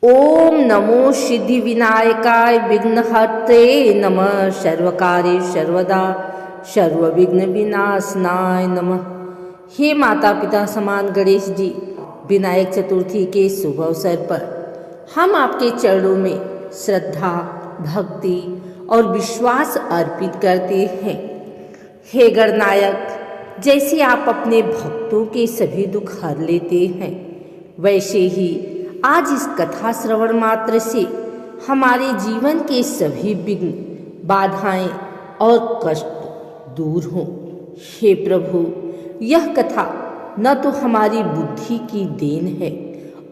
ओम नमो सिद्धि विनायकाय विघ्नहर्ते नमः। सर्वकार्य सर्वदा सर्वविघ्न विनाशनाय नमः। हे माता पिता समान गणेश जी, विनायक चतुर्थी के शुभ अवसर पर हम आपके चरणों में श्रद्धा, भक्ति और विश्वास अर्पित करते हैं। हे गणनायक, जैसे आप अपने भक्तों के सभी दुख हर लेते हैं, वैसे ही आज इस कथा श्रवण मात्र से हमारे जीवन के सभी विघ्न, बाधाएं और कष्ट दूर हों। हे प्रभु, यह कथा न तो हमारी बुद्धि की देन है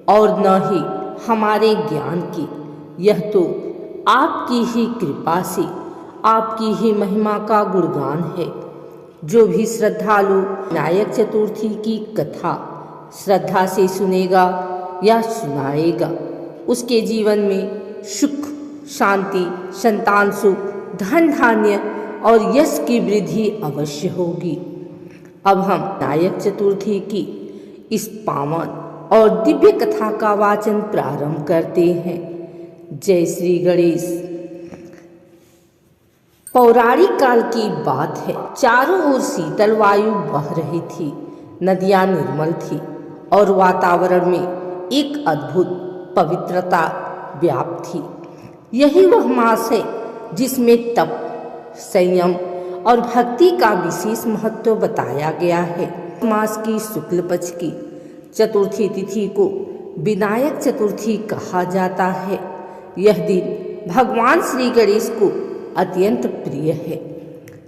और न ही हमारे ज्ञान की, यह तो आपकी ही कृपा से, आपकी ही महिमा का गुणगान है। जो भी श्रद्धालु विनायक चतुर्थी की कथा श्रद्धा से सुनेगा या सुनाएगा, उसके जीवन में सुख, शांति, संतान सुख, धन धान्य और यश की वृद्धि अवश्य होगी। अब हम विनायक चतुर्थी की इस पावन और दिव्य कथा का वाचन प्रारंभ करते हैं। जय श्री गणेश। पौराणिक काल की बात है। चारों ओर शीतल वायु बह रही थी, नदियां निर्मल थी और वातावरण में एक अद्भुत पवित्रता व्याप्त थी। यही वह मास है जिसमें तप, संयम और भक्ति का विशेष महत्व बताया गया है। मास की शुक्ल पक्ष की चतुर्थी तिथि को विनायक चतुर्थी कहा जाता है। यह दिन भगवान श्री गणेश को अत्यंत प्रिय है।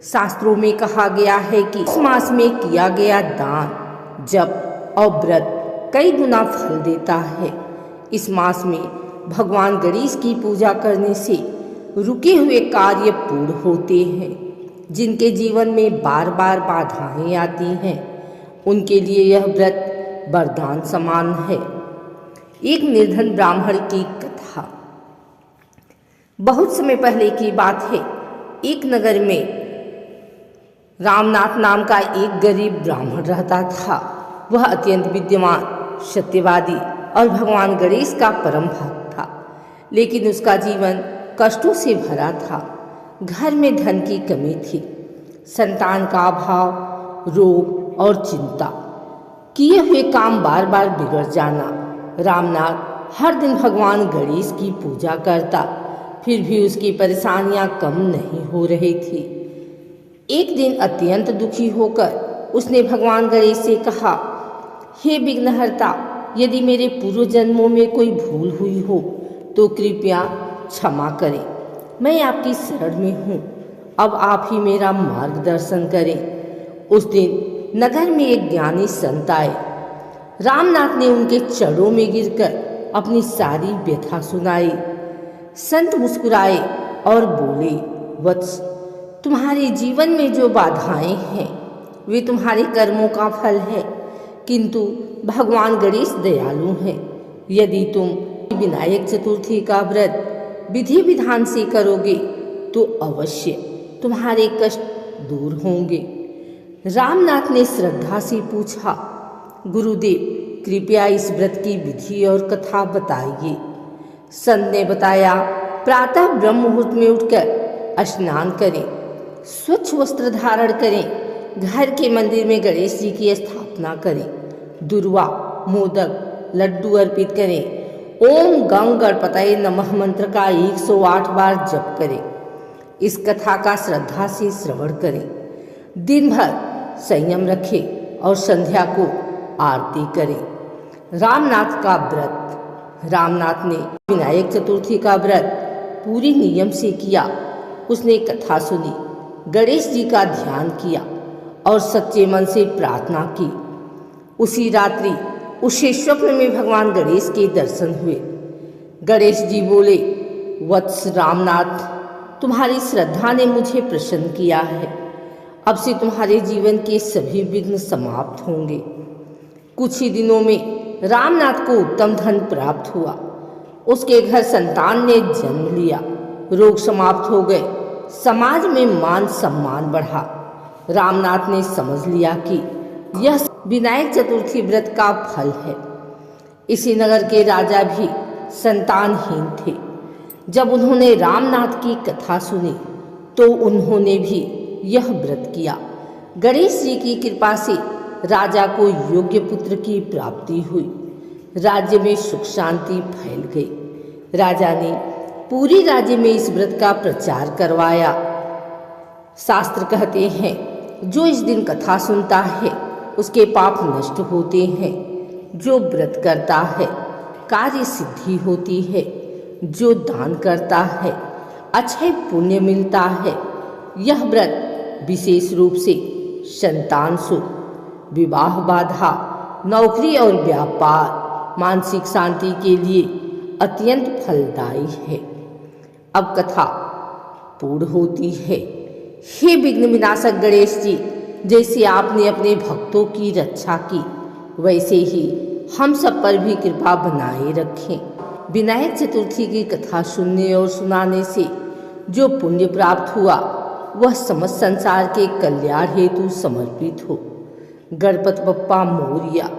शास्त्रों में कहा गया है कि इस मास में किया गया दान, जप और व्रत कई गुना फल देता है। इस मास में भगवान गणेश की पूजा करने से रुके हुए कार्य पूर्ण होते हैं। जिनके जीवन में बार बार बाधाएं आती हैं, उनके लिए यह व्रत वरदान समान है। एक निर्धन ब्राह्मण की कथा। बहुत समय पहले की बात है। एक नगर में रामनाथ नाम का एक गरीब ब्राह्मण रहता था। वह अत्यंत विद्वान, सत्यवादी और भगवान गणेश का परम भक्त था, लेकिन उसका जीवन कष्टों से भरा था। घर में धन की कमी थी, संतान का अभाव, रोग और चिंता, किए हुए काम बार बार बिगड़ जाना। रामनाथ हर दिन भगवान गणेश की पूजा करता, फिर भी उसकी परेशानियां कम नहीं हो रही थी। एक दिन अत्यंत दुखी होकर उसने भगवान गणेश से कहा, हे विघ्नहर्ता, यदि मेरे पूर्व जन्मों में कोई भूल हुई हो तो कृपया क्षमा करें। मैं आपकी शरण में हूँ, अब आप ही मेरा मार्गदर्शन करें। उस दिन नगर में एक ज्ञानी संत आए। रामनाथ ने उनके चरणों में गिरकर अपनी सारी व्यथा सुनाई। संत मुस्कुराए और बोले, वत्स, तुम्हारे जीवन में जो बाधाएं हैं वे तुम्हारे कर्मों का फल है, किंतु भगवान गणेश दयालु हैं। यदि तुम विनायक चतुर्थी का व्रत विधि विधान से करोगे तो अवश्य तुम्हारे कष्ट दूर होंगे। रामनाथ ने श्रद्धा से पूछा, गुरुदेव, कृपया इस व्रत की विधि और कथा बताइए। संत ने बताया, प्रातः ब्रह्म मुहूर्त में उठकर स्नान करें, स्वच्छ वस्त्र धारण करें, घर के मंदिर में गणेश जी की स्थापना करें, दुर्वा, मोदक, लड्डू अर्पित करें, ओम गं गणपतये नमः मंत्र का 108 बार जप करें। इस कथा का श्रद्धा से श्रवण करें। दिन भर संयम रखें और संध्या को आरती करें। रामनाथ का व्रत। रामनाथ ने विनायक चतुर्थी का व्रत पूरी नियम से किया। उसने कथा सुनी, गणेश जी का ध्यान किया और सच्चे मन से प्रार्थना की। उसी रात्रि उसे स्वप्न में भगवान गणेश के दर्शन हुए। गणेश जी बोले, वत्स रामनाथ, तुम्हारी श्रद्धा ने मुझे प्रसन्न किया है। अब से तुम्हारे जीवन के सभी विघ्न समाप्त होंगे। कुछ ही दिनों में रामनाथ को उत्तम धन प्राप्त हुआ। उसके घर संतान ने जन्म लिया, रोग समाप्त हो गए, समाज में मान सम्मान बढ़ा। रामनाथ ने समझ लिया कि यह विनायक चतुर्थी व्रत का फल है। इसी नगर के राजा भी संतानहीन थे। जब उन्होंने रामनाथ की कथा सुनी तो उन्होंने भी यह व्रत किया। गणेश जी की कृपा से राजा को योग्य पुत्र की प्राप्ति हुई। राज्य में सुख शांति फैल गई। राजा ने पूरे राज्य में इस व्रत का प्रचार करवाया। शास्त्र कहते हैं, जो इस दिन कथा सुनता है उसके पाप नष्ट होते हैं, जो व्रत करता है कार्य सिद्धि होती है, जो दान करता है अक्षय पुण्य मिलता है। यह व्रत विशेष रूप से संतान सुख, विवाह बाधा, नौकरी और व्यापार, मानसिक शांति के लिए अत्यंत फलदायी है। अब कथा पूर्ण होती है। हे विघ्न विनाशक गणेश जी, जैसे आपने अपने भक्तों की रक्षा की, वैसे ही हम सब पर भी कृपा बनाए रखें। विनायक चतुर्थी की कथा सुनने और सुनाने से जो पुण्य प्राप्त हुआ वह समस्त संसार के कल्याण हेतु समर्पित हो। गणपति बप्पा मोरया।